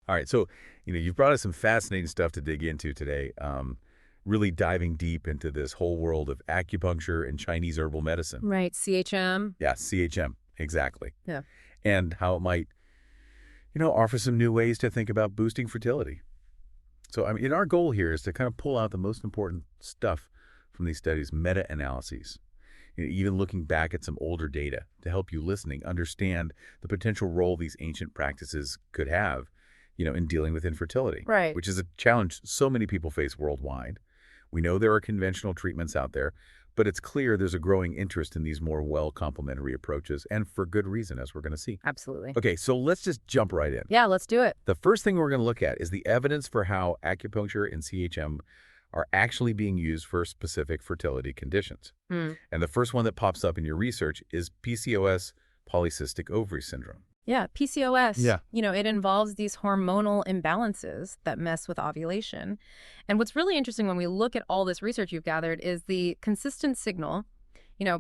All right, so you've brought us some fascinating stuff to dig into today. Really diving deep into this whole world of acupuncture and Chinese herbal medicine. Right, CHM. Yeah, CHM, exactly. Yeah. And how it might, offer some new ways to think about boosting fertility. So, our goal here is to kind of pull out the most important stuff from these studies, meta-analyses, even looking back at some older data to help you listening understand the potential role these ancient practices could have, in dealing with infertility. Right. Which is a challenge so many people face worldwide. We know there are conventional treatments out there, but it's clear there's a growing interest in these more well-complementary approaches, and for good reason, as we're going to see. Absolutely. Okay, so let's just jump right in. Yeah, let's do it. The first thing we're going to look at is the evidence for how acupuncture and CHM are actually being used for specific fertility conditions. And the first one that pops up in your research is PCOS, polycystic ovary syndrome. Yeah, PCOS. Yeah. It involves these hormonal imbalances that mess with ovulation. And what's really interesting when we look at all this research you've gathered is the consistent signal,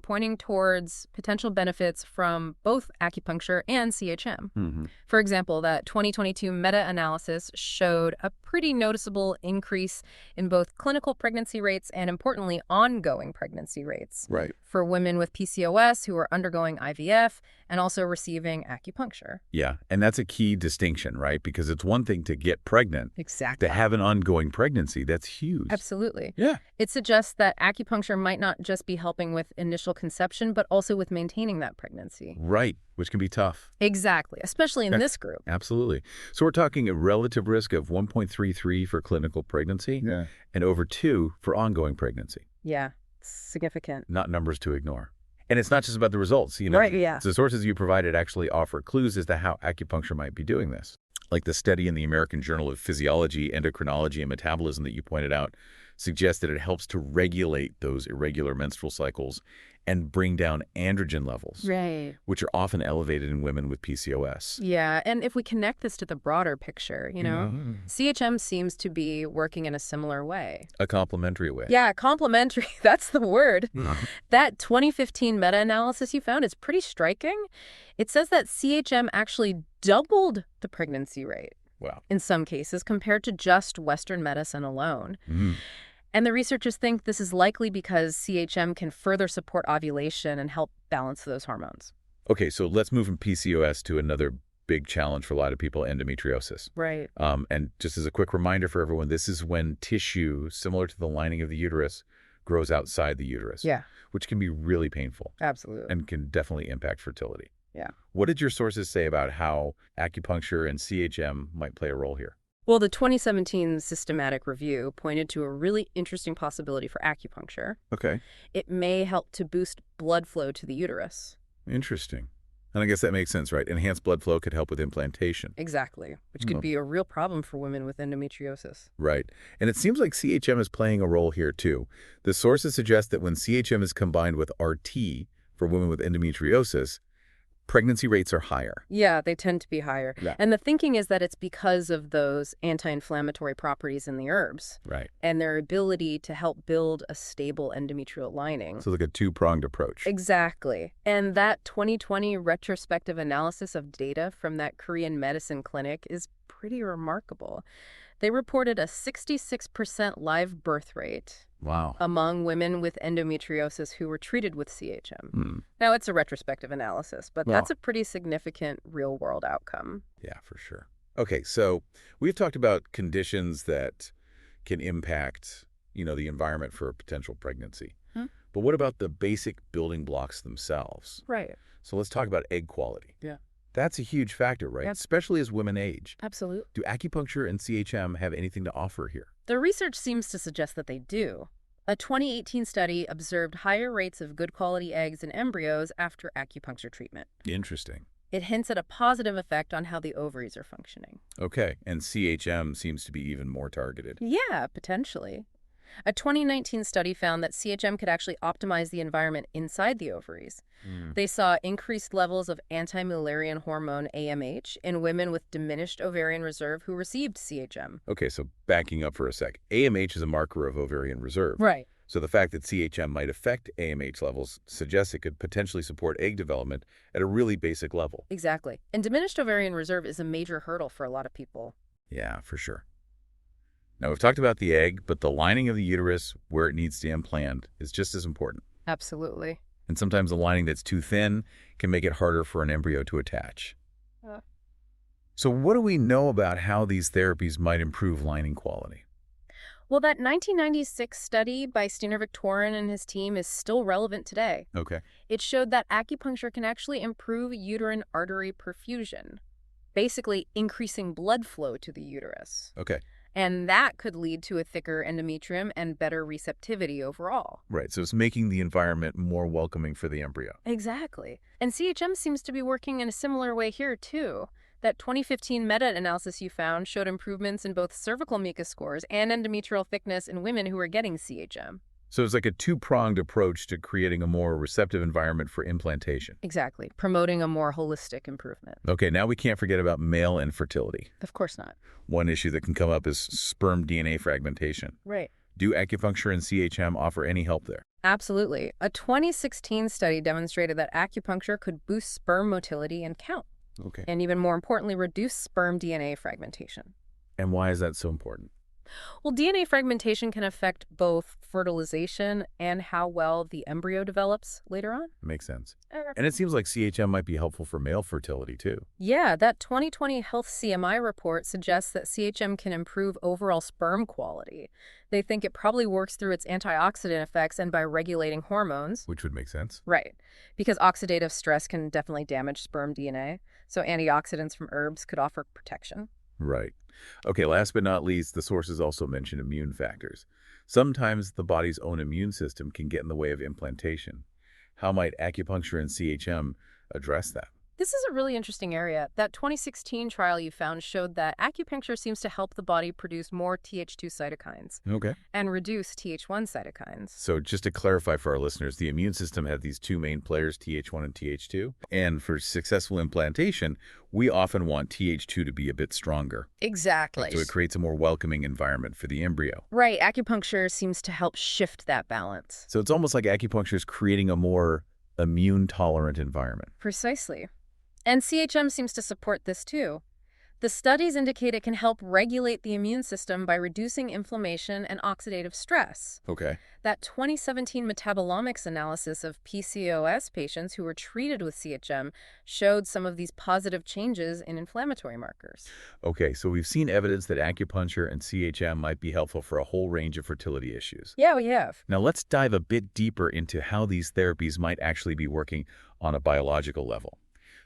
pointing towards potential benefits from both acupuncture and CHM. For example, that 2022 meta-analysis showed a pretty noticeable increase in both clinical pregnancy rates and, importantly, ongoing pregnancy rates. Right. For women with PCOS who are undergoing IVF and also receiving acupuncture. Yeah, and that's a key distinction, right? Because it's one thing to get pregnant. Exactly. To have an ongoing pregnancy, that's huge. Absolutely. Yeah. It suggests that acupuncture might not just be helping with initial conception, but also with maintaining that pregnancy. Right, which can be tough. Exactly, especially in this group. Absolutely. So we're talking a relative risk of 1.33 for clinical pregnancy and over 2 for ongoing pregnancy. Yeah, significant. Not numbers to ignore. And it's not just about the results. Right, yeah. The sources you provided actually offer clues as to how acupuncture might be doing this. Like the study in the American Journal of Physiology, Endocrinology, and Metabolism that you pointed out suggests that it helps to regulate those irregular menstrual cycles and bring down androgen levels, right, which are often elevated in women with PCOS. Yeah, and if we connect this to the broader picture, CHM seems to be working in a similar way. A complementary way. Yeah, complementary, that's the word. That 2015 meta-analysis you found is pretty striking. It says that CHM actually doubled the pregnancy rate. Wow. In some cases, compared to just Western medicine alone. And the researchers think this is likely because CHM can further support ovulation and help balance those hormones. Okay, so let's move from PCOS to another big challenge for a lot of people, endometriosis. Right. And just as a quick reminder for everyone, this is when tissue similar to the lining of the uterus grows outside the uterus. Yeah. Which can be really painful. Absolutely. And can definitely impact fertility. Yeah. What did your sources say about how acupuncture and CHM might play a role here? Well, the 2017 systematic review pointed to a really interesting possibility for acupuncture. Okay. It may help to boost blood flow to the uterus. Interesting. And I guess that makes sense, right? Enhanced blood flow could help with implantation. Exactly, which could be a real problem for women with endometriosis. Right. And it seems like CHM is playing a role here, too. The sources suggest that when CHM is combined with RT for women with endometriosis, pregnancy rates are higher. Yeah, they tend to be higher. Yeah. And the thinking is that it's because of those anti-inflammatory properties in the herbs. Right. And their ability to help build a stable endometrial lining. So like a two-pronged approach. Exactly. And that 2020 retrospective analysis of data from that Korean medicine clinic is pretty remarkable. They reported a 66% live birth rate. Wow. Among women with endometriosis who were treated with CHM. Now, it's a retrospective analysis, but that's a pretty significant real-world outcome. Yeah, for sure. Okay, so we've talked about conditions that can impact, the environment for a potential pregnancy. But what about the basic building blocks themselves? Right. So let's talk about egg quality. Yeah. That's a huge factor, right? Yep. Especially as women age. Absolutely. Do acupuncture and CHM have anything to offer here? The research seems to suggest that they do. A 2018 study observed higher rates of good quality eggs in embryos after acupuncture treatment. Interesting. It hints at a positive effect on how the ovaries are functioning. Okay, and CHM seems to be even more targeted. Yeah, potentially. A 2019 study found that CHM could actually optimize the environment inside the ovaries. They saw increased levels of anti-Mullerian hormone AMH in women with diminished ovarian reserve who received CHM. Okay, so backing up for a sec. AMH is a marker of ovarian reserve. Right. So the fact that CHM might affect AMH levels suggests it could potentially support egg development at a really basic level. Exactly. And diminished ovarian reserve is a major hurdle for a lot of people. Yeah, for sure. Now, we've talked about the egg, but the lining of the uterus where it needs to implant is just as important. Absolutely. And sometimes a lining that's too thin can make it harder for an embryo to attach. Uh, So what do we know about how these therapies might improve lining quality? Well, that 1996 study by Steiner Victorin and his team is still relevant today. Okay. It showed that acupuncture can actually improve uterine artery perfusion, basically increasing blood flow to the uterus. Okay. And that could lead to a thicker endometrium and better receptivity overall. Right. So it's making the environment more welcoming for the embryo. Exactly. And CHM seems to be working in a similar way here, too. That 2015 meta-analysis you found showed improvements in both cervical mucus scores and endometrial thickness in women who were getting CHM. So it's like a two-pronged approach to creating a more receptive environment for implantation. Exactly. Promoting a more holistic improvement. Okay, now we can't forget about male infertility. Of course not. One issue that can come up is sperm DNA fragmentation. Right. Do acupuncture and CHM offer any help there? Absolutely. A 2016 study demonstrated that acupuncture could boost sperm motility and count, Okay. and even more importantly, reduce sperm DNA fragmentation. And why is that so important? Well, DNA fragmentation can affect both fertilization and how well the embryo develops later on. Makes sense. Er, And it seems like CHM might be helpful for male fertility, too. Yeah, that 2020 Health CMI report suggests that CHM can improve overall sperm quality. They think it probably works through its antioxidant effects and by regulating hormones. Which would make sense. Right, because oxidative stress can definitely damage sperm DNA, so antioxidants from herbs could offer protection. Right. Okay, last but not least, the sources also mention immune factors. Sometimes the body's own immune system can get in the way of implantation. How might acupuncture and CHM address that? This is a really interesting area. That 2016 trial you found showed that acupuncture seems to help the body produce more Th2 cytokines Okay. and reduce Th1 cytokines. So just to clarify for our listeners, the immune system has these two main players, Th1 and Th2. And for successful implantation, we often want Th2 to be a bit stronger. Exactly. So it creates a more welcoming environment for the embryo. Right, acupuncture seems to help shift that balance. So it's almost like acupuncture is creating a more immune-tolerant environment. Precisely. And CHM seems to support this too. The studies indicate it can help regulate the immune system by reducing inflammation and oxidative stress. Okay. That 2017 metabolomics analysis of PCOS patients who were treated with CHM showed some of these positive changes in inflammatory markers. Okay, so we've seen evidence that acupuncture and CHM might be helpful for a whole range of fertility issues. Yeah, we have. Now let's dive a bit deeper into how these therapies might actually be working on a biological level.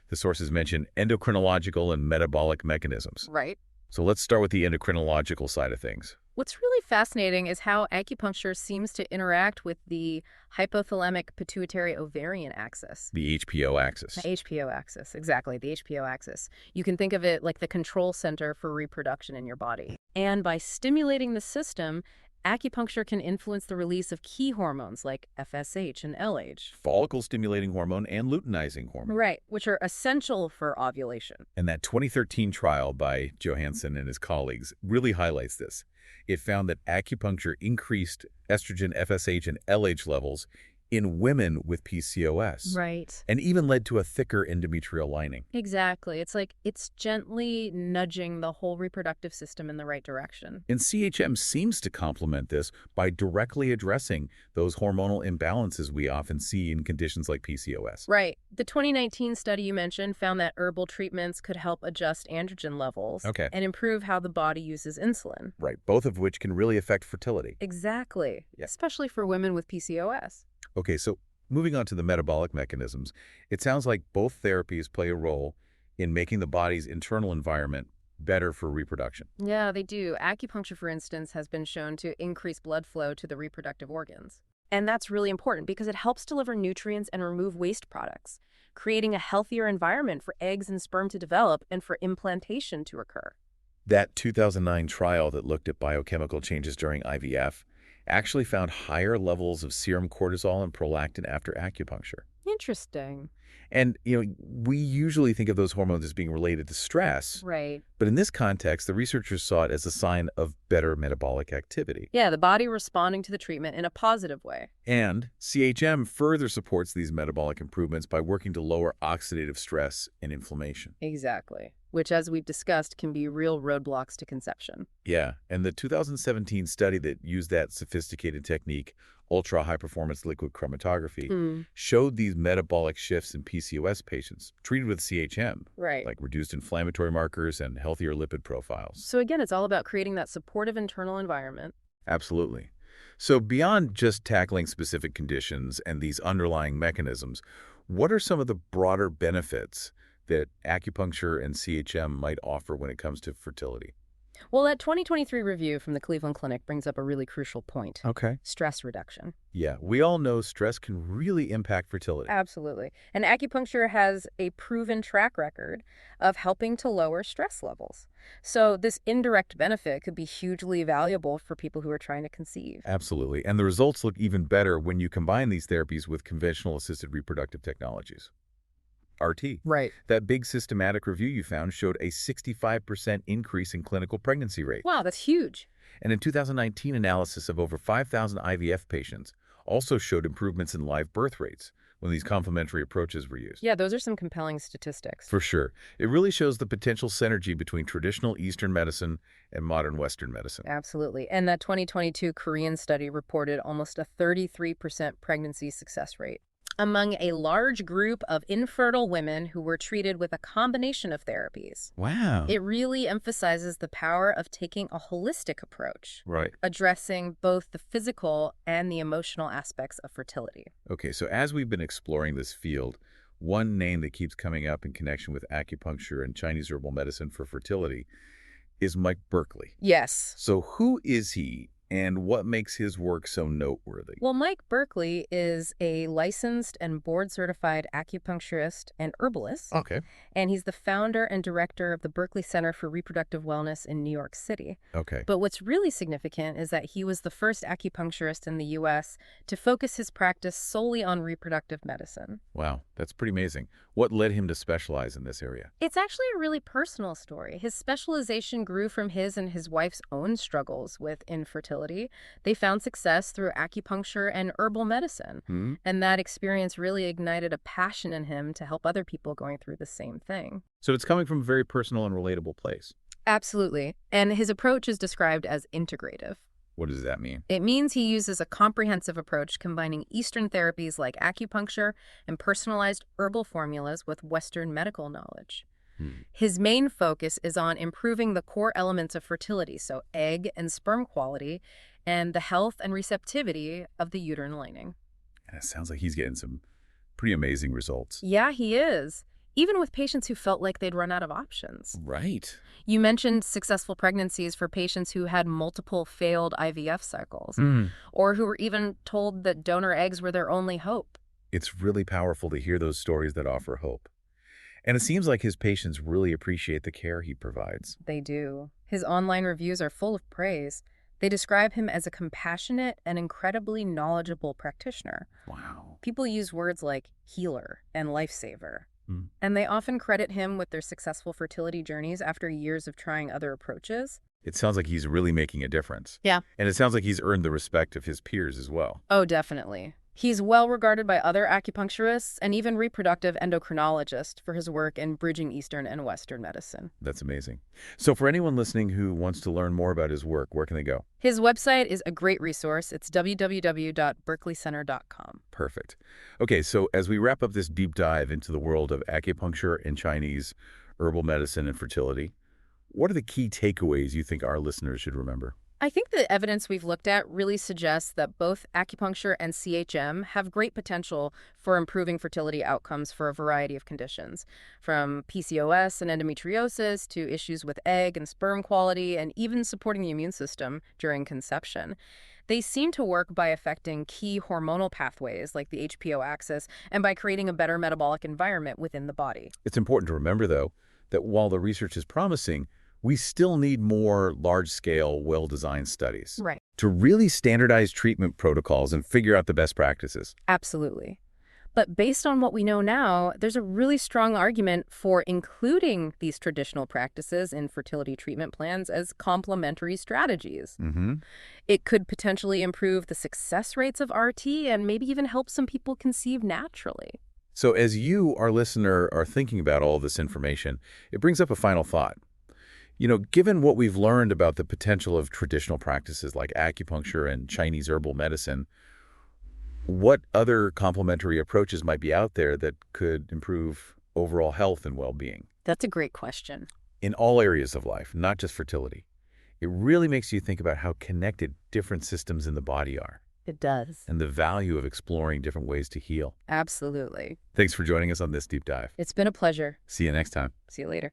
The sources mention endocrinological and metabolic mechanisms. Right. So let's start with the endocrinological side of things. What's really fascinating is how acupuncture seems to interact with the hypothalamic pituitary ovarian axis. The HPO axis. The HPO axis, exactly, the HPO axis. You can think of it like the control center for reproduction in your body. And by stimulating the system, acupuncture can influence the release of key hormones like FSH and LH. Follicle-stimulating hormone and luteinizing hormone. Right, which are essential for ovulation. And that 2013 trial by Johansson and his colleagues really highlights this. It found that acupuncture increased estrogen, FSH, and LH levels in women with PCOS. Right. And even led to a thicker endometrial lining. Exactly. It's like it's gently nudging the whole reproductive system in the right direction. And CHM seems to complement this by directly addressing those hormonal imbalances we often see in conditions like PCOS. Right. The 2019 study you mentioned found that herbal treatments could help adjust androgen levels Okay. and improve how the body uses insulin. Right, both of which can really affect fertility. Exactly. Yeah. Especially for women with PCOS. Okay, so moving on to the metabolic mechanisms, it sounds like both therapies play a role in making the body's internal environment better for reproduction. Yeah, they do. Acupuncture, for instance, has been shown to increase blood flow to the reproductive organs. And that's really important because it helps deliver nutrients and remove waste products, creating a healthier environment for eggs and sperm to develop and for implantation to occur. That 2009 trial that looked at biochemical changes during IVF actually found higher levels of serum cortisol and prolactin after acupuncture. Interesting. And, we usually think of those hormones as being related to stress, Right. but in this context, the researchers saw it as a sign of better metabolic activity. Yeah, the body responding to the treatment in a positive way. And CHM further supports these metabolic improvements by working to lower oxidative stress and inflammation. Exactly. Which, as we've discussed, can be real roadblocks to conception. Yeah, and the 2017 study that used that sophisticated technique, ultra-high-performance liquid chromatography, Mm, showed these metabolic shifts in PCOS patients treated with CHM, right. like reduced inflammatory markers and healthier lipid profiles. So again, it's all about creating that supportive internal environment. Absolutely. So beyond just tackling specific conditions and these underlying mechanisms, what are some of the broader benefits that acupuncture and CHM might offer when it comes to fertility? Well, that 2023 review from the Cleveland Clinic brings up a really crucial point. Okay. Stress reduction. Yeah, we all know stress can really impact fertility. Absolutely. And acupuncture has a proven track record of helping to lower stress levels. So this indirect benefit could be hugely valuable for people who are trying to conceive. Absolutely. And the results look even better when you combine these therapies with conventional assisted reproductive technologies. RT. Right. That big systematic review you found showed a 65% increase in clinical pregnancy rate. Wow, that's huge. And in 2019 analysis of over 5,000 IVF patients also showed improvements in live birth rates when these complementary approaches were used. Yeah, those are some compelling statistics. For sure. It really shows the potential synergy between traditional Eastern medicine and modern Western medicine. Absolutely. And that 2022 Korean study reported almost a 33% pregnancy success rate among a large group of infertile women who were treated with a combination of therapies. Wow. It really emphasizes the power of taking a holistic approach, Right. addressing both the physical and the emotional aspects of fertility. Okay, so as we've been exploring this field, one name that keeps coming up in connection with acupuncture and Chinese herbal medicine for fertility is Mike Berkley. Yes. So who is he and what makes his work so noteworthy? Well, Mike Berkley is a licensed and board-certified acupuncturist and herbalist, Okay. and he's the founder and director of the Berkley Center for Reproductive Wellness in New York City. Okay. But what's really significant is that he was the first acupuncturist in the U.S. to focus his practice solely on reproductive medicine. Wow, that's pretty amazing. What led him to specialize in this area? It's actually a really personal story. His specialization grew from his and his wife's own struggles with infertility. They found success through acupuncture and herbal medicine, and that experience really ignited a passion in him to help other people going through the same thing. So it's coming from a very personal and relatable place. Absolutely. And his approach is described as integrative. What does that mean? It means he uses a comprehensive approach combining Eastern therapies like acupuncture and personalized herbal formulas with Western medical knowledge. His main focus is on improving the core elements of fertility, so egg and sperm quality, and the health and receptivity of the uterine lining. And it sounds like he's getting some pretty amazing results. Yeah, he is. Even with patients who felt like they'd run out of options. Right. You mentioned successful pregnancies for patients who had multiple failed IVF cycles, or who were even told that donor eggs were their only hope. It's really powerful to hear those stories that offer hope. And it seems like his patients really appreciate the care he provides. They do. His online reviews are full of praise. They describe him as a compassionate and incredibly knowledgeable practitioner. Wow. People use words like healer and lifesaver. And they often credit him with their successful fertility journeys after years of trying other approaches. It sounds like he's really making a difference. Yeah. And it sounds like he's earned the respect of his peers as well. Oh, definitely. He's well regarded by other acupuncturists and even reproductive endocrinologists for his work in bridging Eastern and Western medicine. That's amazing. So for anyone listening who wants to learn more about his work, where can they go? His website is a great resource. It's www.berkleycenter.com. Perfect. Okay, so as we wrap up this deep dive into the world of acupuncture and Chinese herbal medicine and fertility, what are the key takeaways you think our listeners should remember? I think the evidence we've looked at really suggests that both acupuncture and CHM have great potential for improving fertility outcomes for a variety of conditions, from PCOS and endometriosis to issues with egg and sperm quality and even supporting the immune system during conception. They seem to work by affecting key hormonal pathways like the HPO axis and by creating a better metabolic environment within the body. It's important to remember, though, that while the research is promising, we still need more large-scale, well-designed studies Right. to really standardize treatment protocols and figure out the best practices. Absolutely. But based on what we know now, there's a really strong argument for including these traditional practices in fertility treatment plans as complementary strategies. Mm-hmm. It could potentially improve the success rates of RT and maybe even help some people conceive naturally. So as you, our listener, are thinking about all this information, it brings up a final thought. Given what we've learned about the potential of traditional practices like acupuncture and Chinese herbal medicine, what other complementary approaches might be out there that could improve overall health and well-being That's a great question. in all areas of life, not just fertility? It really makes you think about how connected different systems in the body are It does. and the value of exploring different ways to heal. Absolutely. Thanks for joining us on this deep dive. It's been a pleasure. See you next time. See you later.